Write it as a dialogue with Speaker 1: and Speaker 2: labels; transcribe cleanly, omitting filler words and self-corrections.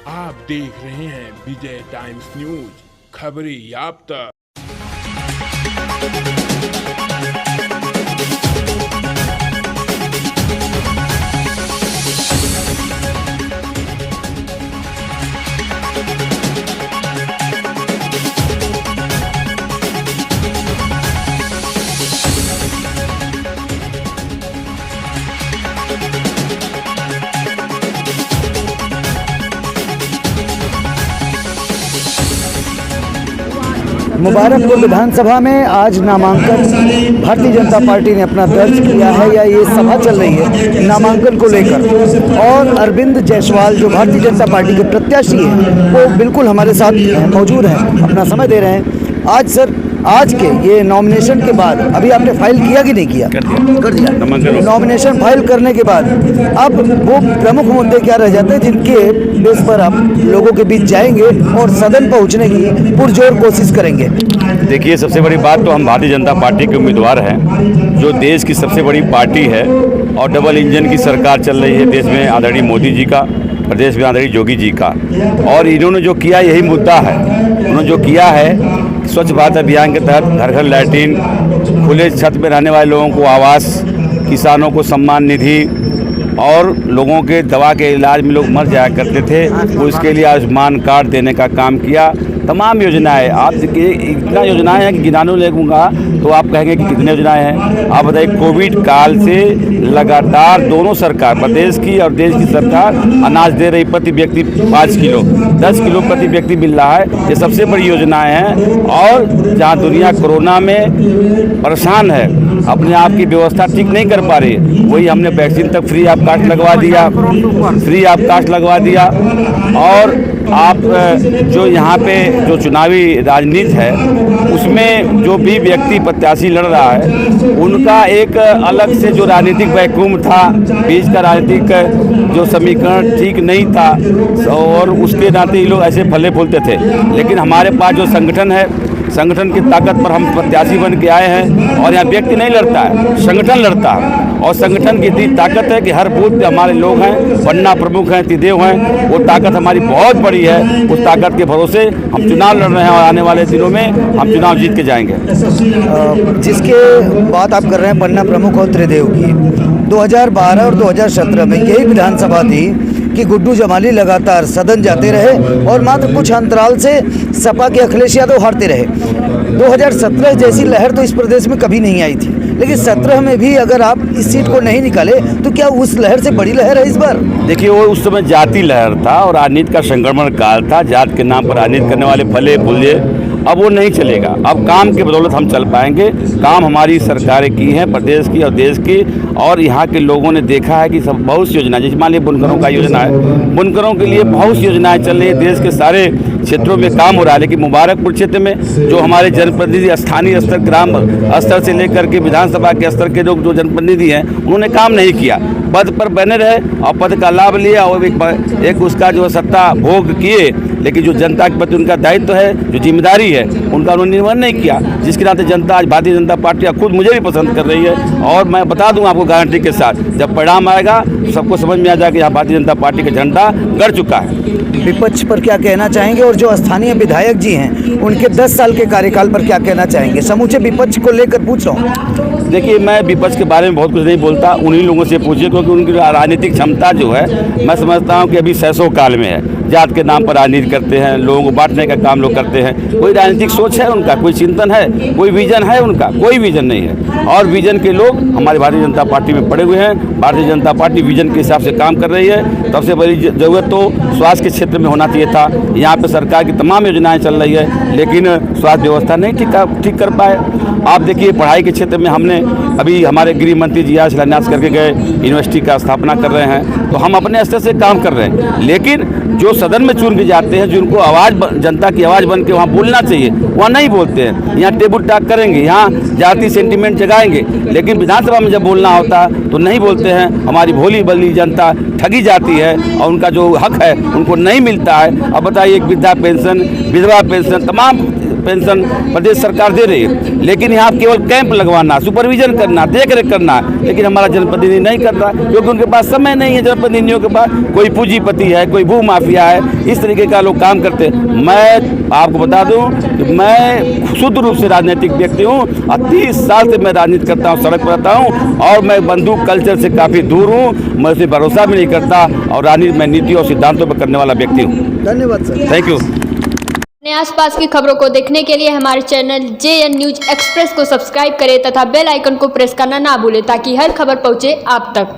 Speaker 1: आप देख रहे हैं विजय टाइम्स न्यूज, खबरें याफ्ता।
Speaker 2: मुबारकपुर विधानसभा में आज नामांकन भारतीय जनता पार्टी ने अपना दर्ज किया है, या ये सभा चल रही है नामांकन को लेकर। और अरविंद जायसवाल जो भारतीय जनता पार्टी के प्रत्याशी हैं वो बिल्कुल हमारे साथ मौजूद हैं, अपना समय दे रहे हैं। आज सर, आज के ये नॉमिनेशन के बाद अभी आपने फाइल किया कि नहीं किया? कर दिया। नॉमिनेशन फाइल करने के बाद अब वो प्रमुख मुद्दे क्या रह जाते हैं जिनके बेस पर आप लोगों के बीच जाएंगे और सदन पहुंचने की पुरजोर कोशिश करेंगे?
Speaker 3: देखिए, सबसे बड़ी बात तो हम भारतीय जनता पार्टी के उम्मीदवार हैं, जो देश की सबसे बड़ी पार्टी है और डबल इंजन की सरकार चल रही है देश में, आदरणीय मोदी जी का, प्रदेश में आदरणीय योगी जी का। और इन्होंने जो किया यही मुद्दा है। उन्होंने जो किया है स्वच्छ भारत अभियान के तहत घर घर लैट्रिन, खुले छत में रहने वाले लोगों को आवास, किसानों को सम्मान निधि, और लोगों के दवा के इलाज में लोग मर जाया करते थे, वो इसके लिए आयुष्मान कार्ड देने का काम किया। तमाम योजनाएं, आप देखिए इतना योजनाएं हैं कि गिनाने लगूंगा तो आप कहेंगे कि कितनी योजनाएं हैं। आप बताइए, कोविड काल से लगातार दोनों सरकार, प्रदेश की और देश की सरकार, अनाज दे रही, प्रति व्यक्ति 5 किलो, 10 किलो प्रति व्यक्ति मिल रहा है। ये सबसे बड़ी योजनाएं हैं। और जहाँ दुनिया कोरोना में परेशान है, अपने आप की व्यवस्था ठीक नहीं कर पा रही, वही हमने वैक्सीन तक फ्री ऑफ कास्ट लगवा दिया, फ्री ऑफ कास्ट लगवा दिया। और आप जो यहाँ पे जो चुनावी राजनीति है उसमें जो भी व्यक्ति प्रत्याशी लड़ रहा है, उनका एक अलग से जो राजनीतिक वैक्यूम था, बीच का राजनीतिक जो समीकरण ठीक नहीं था, और उसके नाते ये लोग ऐसे फले फूलते थे। लेकिन हमारे पास जो संगठन है, संगठन की ताकत पर हम प्रत्याशी बन के आए हैं। और यहाँ व्यक्ति नहीं लड़ता है, संगठन लड़ता है। और संगठन की इतनी ताकत है कि हर बूथ पे हमारे लोग हैं, पन्ना प्रमुख हैं, तिदेव हैं। वो ताकत हमारी बहुत बड़ी है। उस ताकत के भरोसे हम चुनाव लड़ रहे हैं और आने वाले दिनों में हम चुनाव जीत के जाएंगे।
Speaker 2: जिसके बात आप कर रहे हैं पन्ना प्रमुख और त्रिदेव की, 2012 और 2017 में यही विधानसभा थी कि गुड्डू जमाली लगातार सदन जाते रहे और मात्र कुछ अंतराल से सपा के अखिलेश यादव हारते रहे। 2017 जैसी लहर तो इस प्रदेश में कभी नहीं आई थी, लेकिन 17 में भी अगर आप इस सीट को नहीं निकाले तो क्या उस लहर से बड़ी लहर है इस बार?
Speaker 3: देखिए, वो उस समय जाति लहर था और राजनीति का संक्रमण काल था। जात के नाम पर राजनीति करने वाले फले फूले, अब वो नहीं चलेगा। अब काम के बदौलत हम चल पाएंगे। काम हमारी सरकारें की हैं, प्रदेश की और देश की। और यहाँ के लोगों ने देखा है कि सब बहुत सी योजना, जैसे मान लीजिए बुनकरों का योजना है, बुनकरों के लिए बहुत सी योजनाएं चल रही है। देश के सारे क्षेत्रों में काम हो रहा है, लेकिन मुबारकपुर क्षेत्र में जो हमारे जनप्रतिनिधि स्थानीय स्तर, ग्राम स्तर से लेकर के विधानसभा के स्तर के लोग जो जनप्रतिनिधि हैं, उन्होंने काम नहीं किया। पद पर बने रहे और पद का लाभ लिया और एक उसका जो सत्ता भोग किए, लेकिन जो जनता के प्रति उनका दायित्व है, जो जिम्मेदारी है, उनका उन्होंने निर्वहन नहीं किया। जिसके नाते जनता आज भारतीय जनता पार्टी खुद मुझे भी पसंद कर रही है। और मैं बता दूं आपको गारंटी के साथ, जब परिणाम आएगा तो सबको समझ में आ जाएगा कि यहाँ भारतीय जनता पार्टी का झंडा गड़ चुका है।
Speaker 2: विपक्ष पर क्या कहना चाहेंगे, और जो स्थानीय विधायक जी हैं उनके 10 साल के कार्यकाल पर क्या कहना चाहेंगे? समूचे विपक्ष को लेकर पूछ रहा हूँ।
Speaker 3: देखिए, मैं विपक्ष के बारे में बहुत कुछ नहीं बोलता, उन्हीं लोगों से पूछिए, क्योंकि उनकी राजनीतिक क्षमता जो है, मैं समझता हूँ कि अभी सैसों काल में है। जात के नाम पर राजनीति करते हैं, लोगों को बांटने का काम लोग करते हैं। कोई राजनीतिक सोच है उनका, कोई चिंतन है, कोई विजन है उनका? कोई विजन नहीं है। और विजन के लोग हमारी भारतीय जनता पार्टी में पड़े हुए हैं। भारतीय जनता पार्टी विजन के हिसाब से काम कर रही है। सबसे बड़ी जरूरत तो स्वास्थ्य के क्षेत्र में होना चाहिए था। यहाँ पे सरकार की तमाम योजनाएं चल रही है, लेकिन स्वास्थ्य व्यवस्था नहीं ठीक कर पाए। आप देखिए, पढ़ाई के क्षेत्र में हमने अभी हमारे गृह मंत्री जी आज शिलान्यास करके गए, यूनिवर्सिटी का स्थापना कर रहे हैं। तो हम अपने स्तर से काम कर रहे हैं, लेकिन जो सदन में चुन के जाते हैं, जिनको आवाज़, जनता की आवाज़ बन के वहाँ बोलना चाहिए, वहाँ नहीं बोलते हैं। यहाँ टेबल टॉक करेंगे, यहाँ जाति सेंटीमेंट जगाएंगे, लेकिन विधानसभा में जब बोलना होता तो नहीं बोलते हैं। हमारी भोली बली जनता ठगी जाती है और उनका जो हक है उनको नहीं मिलता है। अब बताइए, एक वृद्धा पेंशन, विधवा पेंशन, तमाम पेंशन प्रदेश सरकार दे रही है, लेकिन यहाँ केवल कैंप लगवाना, सुपरविजन करना, देख रेख करना, लेकिन हमारा जनप्रतिनिधि नहीं कर रहा, क्योंकि उनके पास समय नहीं है। जनप्रतिनिधियों के पास कोई पूंजीपति है, कोई भू माफिया है, इस तरीके का लोग काम करते हैं। मैं आपको बता दूं कि मैं शुद्ध रूप से राजनीतिक व्यक्ति हूँ और 30 साल से मैं राजनीति करता हूँ, सड़क पर रहता हूँ, और मैं बंदूक कल्चर से काफ़ी दूर हूँ। मैं उसे भरोसा भी नहीं करता, और राजनीति में नीति और सिद्धांतों पर करने वाला व्यक्ति हूँ।
Speaker 2: धन्यवाद सर।
Speaker 3: Thank you.
Speaker 4: अपने आसपास की खबरों को देखने के लिए हमारे चैनल JN न्यूज एक्सप्रेस को सब्सक्राइब करें तथा बेल आइकन को प्रेस करना ना भूलें, ताकि हर खबर पहुंचे आप तक।